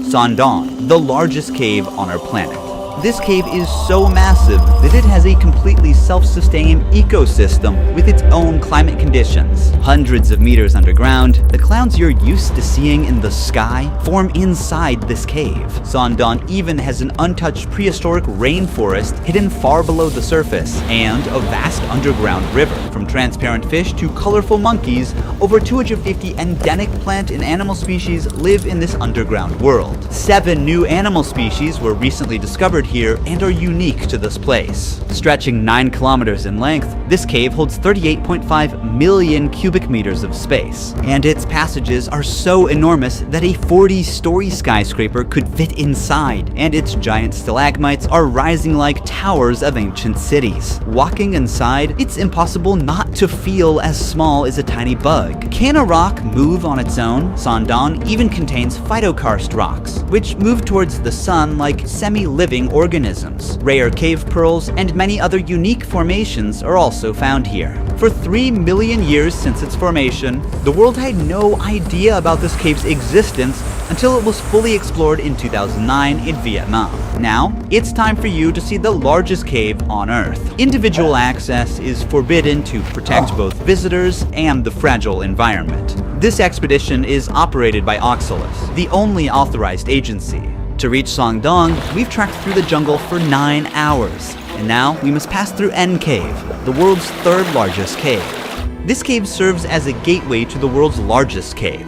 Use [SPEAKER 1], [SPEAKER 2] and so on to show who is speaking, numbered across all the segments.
[SPEAKER 1] Sangdong, the largest cave on our planet. This cave is so massive that it has a completely self-sustained ecosystem with its own climate conditions. Hundreds of meters underground, the clouds you're used to seeing in the sky form inside this cave. Sangdong even has an untouched prehistoric rainforest hidden far below the surface, and a vast underground river. From transparent fish to colorful monkeys, over 250 endemic plant and animal species live in this underground world. 7 new animal species were recently discovered here and are unique to this place. Stretching 9 kilometers in length, this cave holds 38.5 million cubic meters of space, and its passages are so enormous that a 40-story skyscraper could fit inside, and its giant stalagmites are rising like towers of ancient cities. Walking inside, it's impossible not to feel as small as a tiny bug. Can a rock move on its own? Sangdong even contains phytokarst rocks, which move towards the sun like semi-living organisms. Rare cave pearls and many other unique formations are also found here. For 3 million years since its formation, the world had no idea about this cave's existence until it was fully explored in 2009 in Vietnam. Now, it's time for you to see the largest cave on Earth. Individual access is forbidden to protect both visitors and the fragile environment. This expedition is operated by Oxalis, the only authorized agency. To reach Sangdong, we've trekked through the jungle for 9 hours, and now we must pass through N Cave, the world's 3rd largest cave. This cave serves as a gateway to the world's largest cave.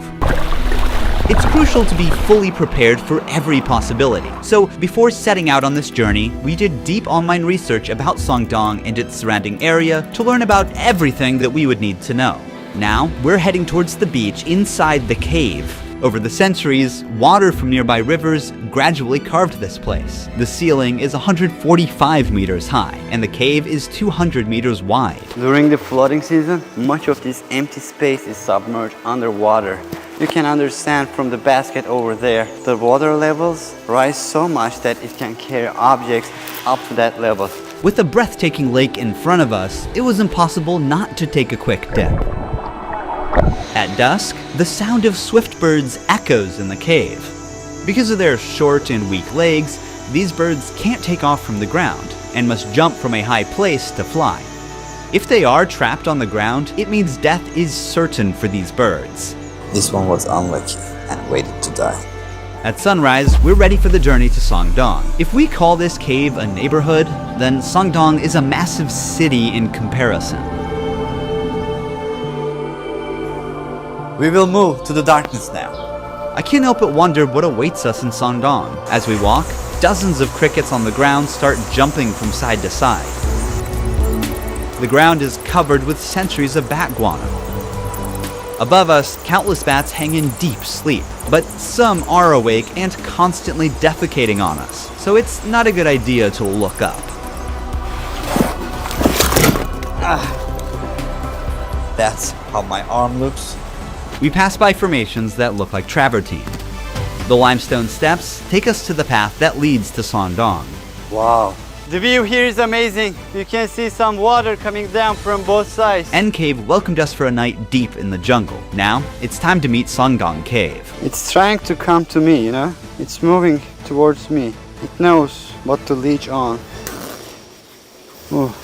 [SPEAKER 1] It's crucial to be fully prepared for every possibility. So before setting out on this journey, we did deep online research about Sangdong and its surrounding area to learn about everything that we would need to know. Now, we're heading towards the beach inside the cave. Over the centuries, water from nearby rivers gradually carved this place. The ceiling is 145 meters high, and the cave is 200 meters wide.
[SPEAKER 2] During the flooding season, much of this empty space is submerged underwater. You can understand from the basket over there, the water levels rise so much that it can carry objects up to that level.
[SPEAKER 1] With a breathtaking lake in front of us, it was impossible not to take a quick dip. At dusk, the sound of swift birds echoes in the cave. Because of their short and weak legs, these birds can't take off from the ground and must jump from a high place to fly. If they are trapped on the ground, it means death is certain for these birds.
[SPEAKER 3] This one was unlucky and waited to die.
[SPEAKER 1] At sunrise, we're ready for the journey to Sangdong. If we call this cave a neighborhood, then Sangdong is a massive city in comparison.
[SPEAKER 2] We will move to the darkness now.
[SPEAKER 1] I can't help but wonder what awaits us in Sangdong. As we walk, dozens of crickets on the ground start jumping from side to side. The ground is covered with centuries of bat guano. Above us, countless bats hang in deep sleep, but some are awake and constantly defecating on us, so it's not a good idea to look up.
[SPEAKER 3] That's how my arm looks.
[SPEAKER 1] We pass by formations that look like travertine. The limestone steps take us to the path that leads to Sangdong.
[SPEAKER 2] Wow. The view here is amazing. You can see some water coming down from both sides.
[SPEAKER 1] N Cave welcomed us for a night deep in the jungle. Now, it's time to meet Sangdong Cave.
[SPEAKER 2] It's trying to come to me, you know? It's moving towards me. It knows what to leech on. Oh,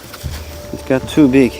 [SPEAKER 2] it got too big.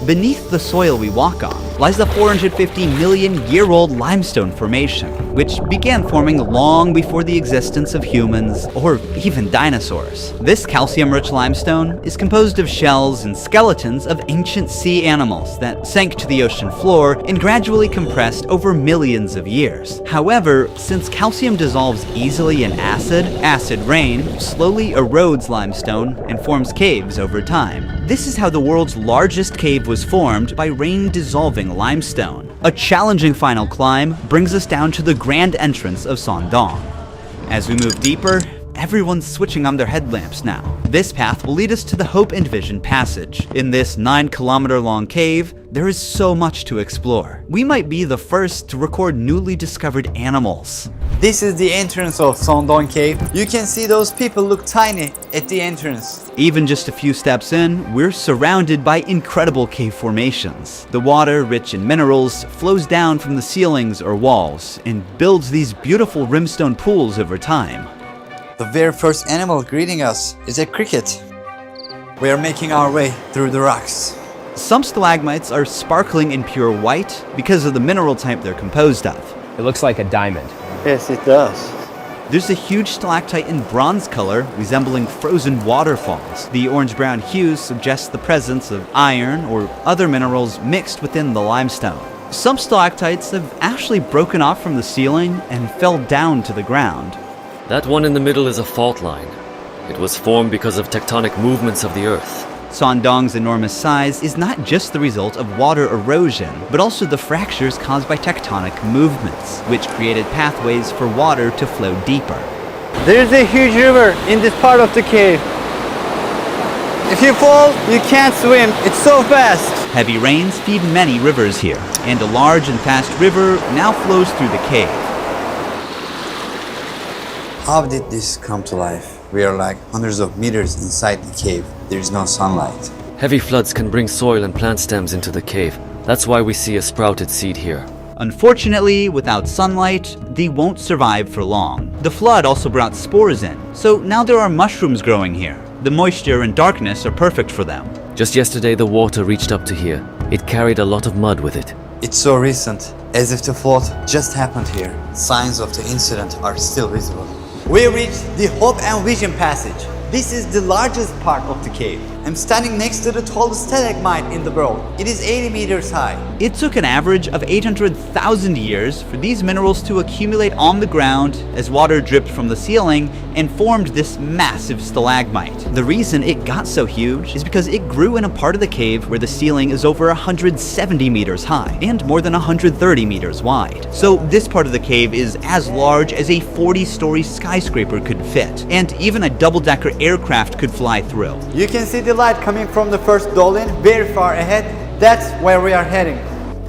[SPEAKER 1] Beneath the soil we walk on lies the 450 million year old limestone formation, which began forming long before the existence of humans or even dinosaurs. This calcium-rich limestone is composed of shells and skeletons of ancient sea animals that sank to the ocean floor and gradually compressed over millions of years. However, since calcium dissolves easily in acid rain slowly erodes limestone and forms caves over time. This is how the world's largest cave was formed, by rain dissolving limestone. A challenging final climb brings us down to the grand entrance of Sangdong. As we move deeper, everyone's switching on their headlamps now. This path will lead us to the Hope and Vision Passage. In this 9-kilometer-long cave, there is so much to explore. We might be the first to record newly discovered animals.
[SPEAKER 2] This is the entrance of Sondong Cave. You can see those people look tiny at the entrance.
[SPEAKER 1] Even just a few steps in, we're surrounded by incredible cave formations. The water, rich in minerals, flows down from the ceilings or walls and builds these beautiful rimstone pools over time.
[SPEAKER 3] The very first animal greeting us is a cricket. We are making our way through the rocks.
[SPEAKER 1] Some stalagmites are sparkling in pure white because of the mineral type they're composed of.
[SPEAKER 4] It looks like a diamond.
[SPEAKER 2] Yes, it does.
[SPEAKER 1] There's a huge stalactite in bronze color, resembling frozen waterfalls. The orange-brown hue suggests the presence of iron or other minerals mixed within the limestone. Some stalactites have actually broken off from the ceiling and fell down to the ground.
[SPEAKER 5] That one in the middle is a fault line. It was formed because of tectonic movements of the Earth.
[SPEAKER 1] Sondong's enormous size is not just the result of water erosion, but also the fractures caused by tectonic movements, which created pathways for water to flow deeper.
[SPEAKER 2] There's a huge river in this part of the cave. If you fall, you can't swim. It's so fast.
[SPEAKER 1] Heavy rains feed many rivers here, and a large and fast river now flows through the cave.
[SPEAKER 3] How did this come to life? We are like hundreds of meters inside the cave. There is no sunlight.
[SPEAKER 5] Heavy floods can bring soil and plant stems into the cave. That's why we see a sprouted seed here.
[SPEAKER 1] Unfortunately, without sunlight, they won't survive for long. The flood also brought spores in, so now there are mushrooms growing here. The moisture and darkness are perfect for them.
[SPEAKER 5] Just yesterday the water reached up to here. It carried a lot of mud with it.
[SPEAKER 3] It's so recent, as if the flood just happened here. Signs of the incident are still visible.
[SPEAKER 2] We reached the Hope and Vision Passage. This is the largest part of the cave. I'm standing next to the tallest stalagmite in the world. It is 80 meters high.
[SPEAKER 1] It took an average of 800,000 years for these minerals to accumulate on the ground as water dripped from the ceiling and formed this massive stalagmite. The reason it got so huge is because it grew in a part of the cave where the ceiling is over 170 meters high and more than 130 meters wide. So this part of the cave is as large as a 40-story skyscraper could fit, and even a double-decker aircraft could fly through.
[SPEAKER 2] You can see the light coming from the first dolin very far ahead. That's where we are heading.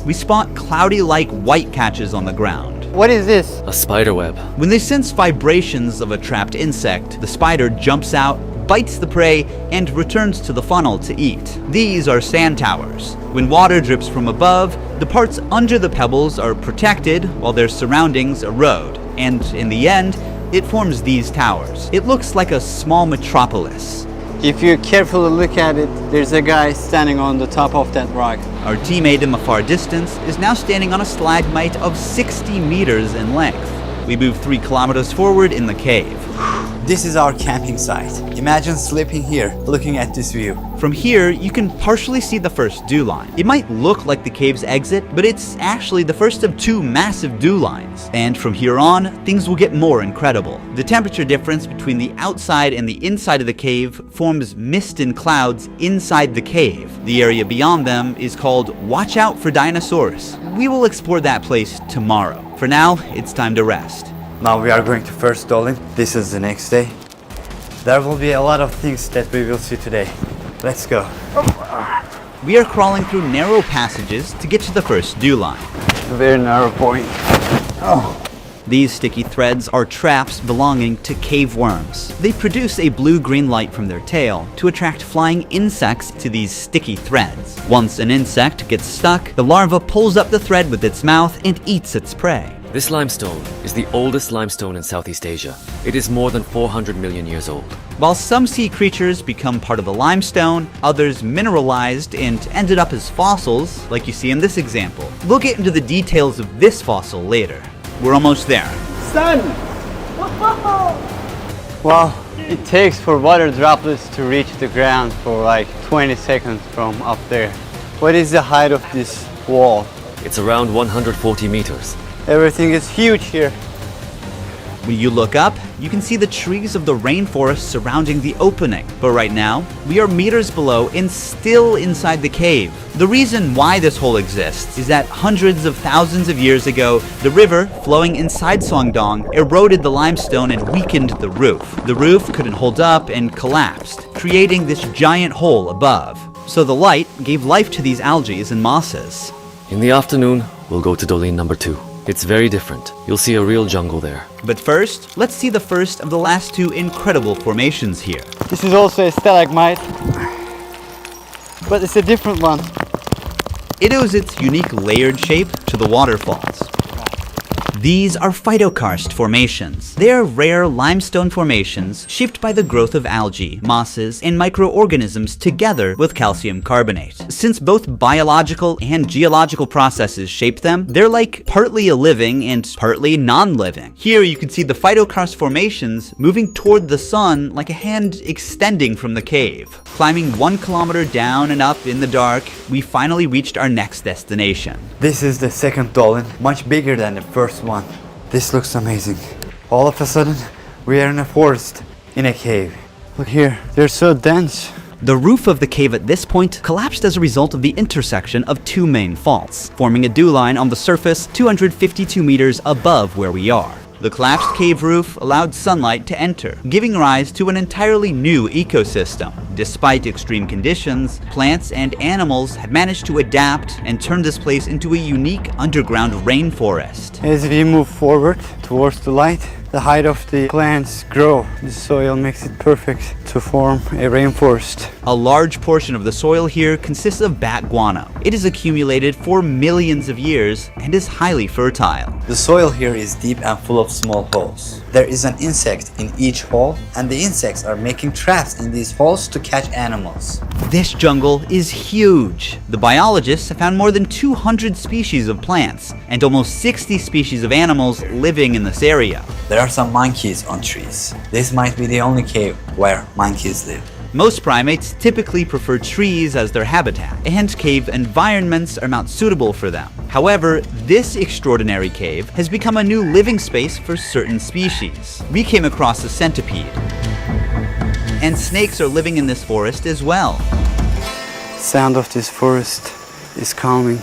[SPEAKER 1] We spot cloudy-like white catches on the ground.
[SPEAKER 2] What is this?
[SPEAKER 5] A spider web.
[SPEAKER 1] When they sense vibrations of a trapped insect, the spider jumps out, bites the prey, and returns to the funnel to eat. These are sand towers. When water drips from above, the parts under the pebbles are protected while their surroundings erode, and in the end, it forms these towers. It looks like a small metropolis.
[SPEAKER 2] If you carefully look at it, there's a guy standing on the top of that rock.
[SPEAKER 1] Our teammate in the far distance is now standing on a stalagmite of 60 meters in length. We move 3 kilometers forward in the cave.
[SPEAKER 3] This is our camping site. Imagine sleeping here, looking at this view.
[SPEAKER 1] From here, you can partially see the first dew line. It might look like the cave's exit, but it's actually the first of 2 massive dew lines. And from here on, things will get more incredible. The temperature difference between the outside and the inside of the cave forms mist and clouds inside the cave. The area beyond them is called Watch Out for Dinosaurs. We will explore that place tomorrow. For now, it's time to rest.
[SPEAKER 2] Now we are going to first dolin. This is the next day. There will be a lot of things that we will see today. Let's go.
[SPEAKER 1] We are crawling through narrow passages to get to the first dew line.
[SPEAKER 2] Very narrow point.
[SPEAKER 1] These sticky threads are traps belonging to cave worms. They produce a blue-green light from their tail to attract flying insects to these sticky threads. Once an insect gets stuck, the larva pulls up the thread with its mouth and eats its prey.
[SPEAKER 5] This limestone is the oldest limestone in Southeast Asia. It is more than 400 million years old.
[SPEAKER 1] While some sea creatures become part of the limestone, others mineralized and ended up as fossils, like you see in this example. We'll get into the details of this fossil later. We're almost there.
[SPEAKER 2] Sun! Wow, it takes for water droplets to reach the ground for like 20 seconds from up there. What is the height of this wall?
[SPEAKER 5] It's around 140 meters.
[SPEAKER 2] Everything is huge here.
[SPEAKER 1] When you look up, you can see the trees of the rainforest surrounding the opening. But right now, we are meters below and still inside the cave. The reason why this hole exists is that hundreds of thousands of years ago, the river flowing inside Sondong eroded the limestone and weakened the roof. The roof couldn't hold up and collapsed, creating this giant hole above. So the light gave life to these algae and mosses.
[SPEAKER 5] In the afternoon, we'll go to Dolin number 2. It's very different. You'll see a real jungle there.
[SPEAKER 1] But first, let's see the first of the last two incredible formations here.
[SPEAKER 2] This is also a stalagmite, but it's a different one.
[SPEAKER 1] It owes its unique layered shape to the waterfalls. These are phytokarst formations. They are rare limestone formations shaped by the growth of algae, mosses, and microorganisms together with calcium carbonate. Since both biological and geological processes shape them, they're like partly a living and partly non-living. Here you can see the phytokarst formations moving toward the sun like a hand extending from the cave. Climbing 1 kilometer down and up in the dark, we finally reached our next destination.
[SPEAKER 2] This is the second dolmen, much bigger than the first one. This looks amazing. All of a sudden, we are in a forest, in a cave. Look here, they're so dense.
[SPEAKER 1] The roof of the cave at this point collapsed as a result of the intersection of two main faults, forming a dew line on the surface 252 meters above where we are. The collapsed cave roof allowed sunlight to enter, giving rise to an entirely new ecosystem. Despite extreme conditions, plants and animals have managed to adapt and turn this place into a unique underground rainforest.
[SPEAKER 2] As we move forward towards the light, the height of the plants grow. The soil makes it perfect to form a rainforest.
[SPEAKER 1] A large portion of the soil here consists of bat guano. It is accumulated for millions of years and is highly fertile.
[SPEAKER 3] The soil here is deep and full of small holes. There is an insect in each hole, and the insects are making traps in these holes to catch animals.
[SPEAKER 1] This jungle is huge. The biologists have found more than 200 species of plants and almost 60 species of animals living in this area.
[SPEAKER 3] There are some monkeys on trees. This might be the only cave where monkeys live.
[SPEAKER 1] Most primates typically prefer trees as their habitat, and cave environments are not suitable for them. However, this extraordinary cave has become a new living space for certain species. We came across a centipede, and snakes are living in this forest as well.
[SPEAKER 2] Sound of this forest is calming.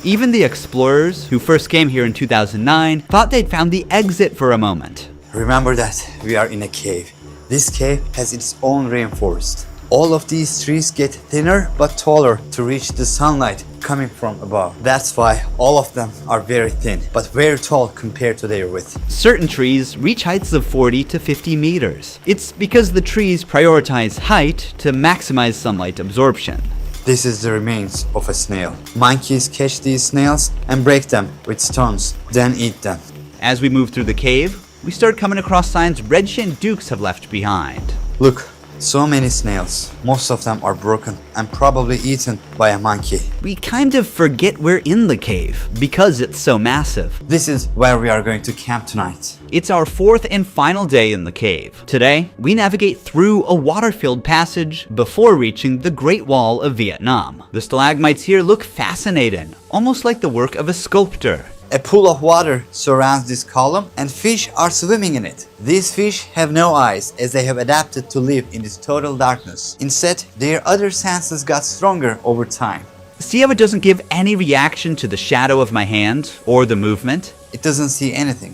[SPEAKER 1] Even the explorers who first came here in 2009 thought they'd found the exit for a moment.
[SPEAKER 3] Remember that we are in a cave. This cave has its own rainforest. All of these trees get thinner but taller to reach the sunlight coming from above. That's why all of them are very thin, but very tall compared to their width.
[SPEAKER 1] Certain trees reach heights of 40 to 50 meters. It's because the trees prioritize height to maximize sunlight absorption.
[SPEAKER 3] This is the remains of a snail. Monkeys catch these snails and break them with stones, then eat them.
[SPEAKER 1] As we move through the cave, we start coming across signs red-shinned dukes have left behind.
[SPEAKER 3] Look, so many snails. Most of them are broken and probably eaten by a monkey.
[SPEAKER 1] We kind of forget we're in the cave because it's so massive.
[SPEAKER 3] This is where we are going to camp tonight.
[SPEAKER 1] It's our fourth and final day in the cave. Today, we navigate through a water-filled passage before reaching the Great Wall of Vietnam. The stalagmites here look fascinating, almost like the work of a sculptor.
[SPEAKER 3] A pool of water surrounds this column and fish are swimming in it. These fish have no eyes as they have adapted to live in this total darkness. Instead, their other senses got stronger over time.
[SPEAKER 1] See how it doesn't give any reaction to the shadow of my hand or the movement?
[SPEAKER 3] It doesn't see anything.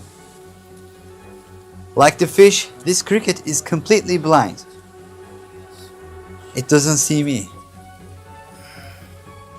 [SPEAKER 3] Like the fish, this cricket is completely blind. It doesn't see me.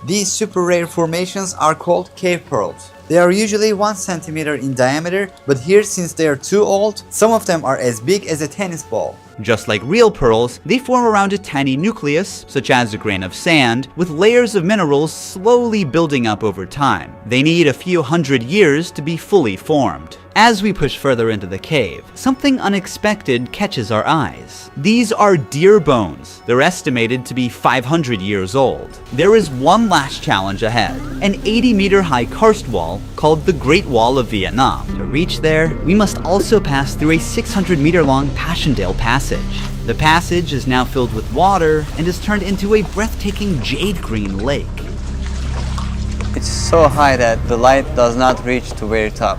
[SPEAKER 3] These super rare formations are called cave pearls. They are usually 1 centimeter in diameter, but here, since they are too old, some of them are as big as a tennis ball.
[SPEAKER 1] Just like real pearls, they form around a tiny nucleus, such as a grain of sand, with layers of minerals slowly building up over time. They need a few hundred years to be fully formed. As we push further into the cave, something unexpected catches our eyes. These are deer bones. They're estimated to be 500 years old. There is one last challenge ahead, an 80-meter high karst wall called the Great Wall of Vietnam. To reach there, we must also pass through a 600-meter long Passchendaele Passage. The passage is now filled with water and is turned into a breathtaking jade green lake.
[SPEAKER 2] It's so high that the light does not reach to very top.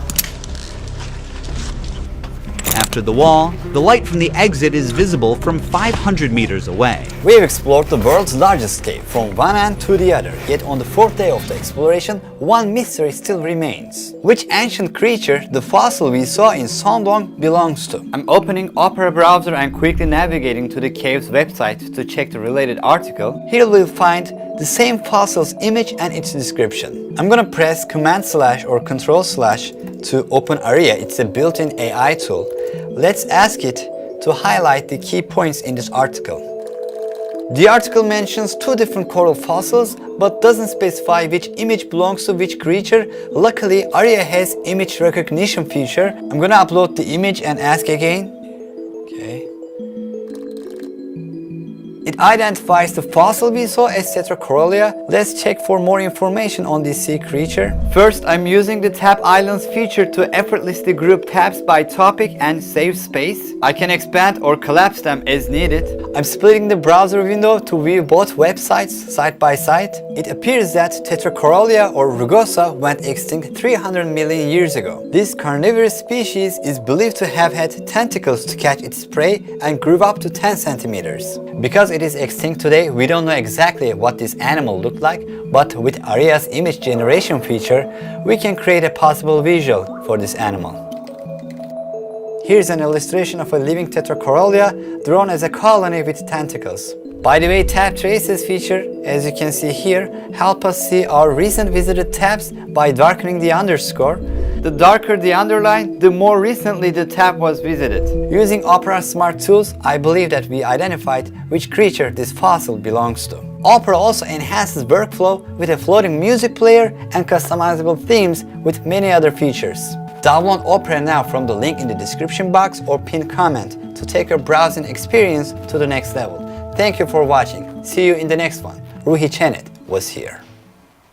[SPEAKER 1] After the wall, the light from the exit is visible from 500 meters away.
[SPEAKER 4] We've explored the world's largest cave from one end to the other, yet on the fourth day of the exploration, one mystery still remains. Which ancient creature the fossil we saw in Sondong belongs to?
[SPEAKER 2] I'm opening Opera browser and quickly navigating to the cave's website to check the related article.
[SPEAKER 4] Here we'll find the same fossil's image and its description. I'm gonna press Command/ or Control/ to open Aria. It's a built-in AI tool. Let's ask it to highlight the key points in this article. The article mentions two different coral fossils but doesn't specify which image belongs to which creature. Luckily, Aria has image recognition feature. I'm gonna upload the image and ask again. Okay. It identifies the fossil we saw as Tetracorolia. Let's check for more information on this sea creature. First, I'm using the Tab Islands feature to effortlessly group tabs by topic and save space. I can expand or collapse them as needed. I'm splitting the browser window to view both websites side by side. It appears that Tetracorolia or rugosa went extinct 300 million years ago. This carnivorous species is believed to have had tentacles to catch its prey and grew up to 10 centimeters. Because it is extinct today, we don't know exactly what this animal looked like, but with Aria's image generation feature, we can create a possible visual for this animal. Here's an illustration of a living Tetracorolia drawn as a colony with tentacles. By the way, tab traces feature, as you can see here, help us see our recent visited tabs by darkening the underscore. The darker the underline, the more recently the tab was visited. Using Opera Smart Tools, I believe that we identified which creature this fossil belongs to. Opera also enhances workflow with a floating music player and customizable themes with many other features. Download Opera now from the link in the description box or pinned comment to take your browsing experience to the next level. Thank you for watching. See you in the next one. Ruhi Chenet was here.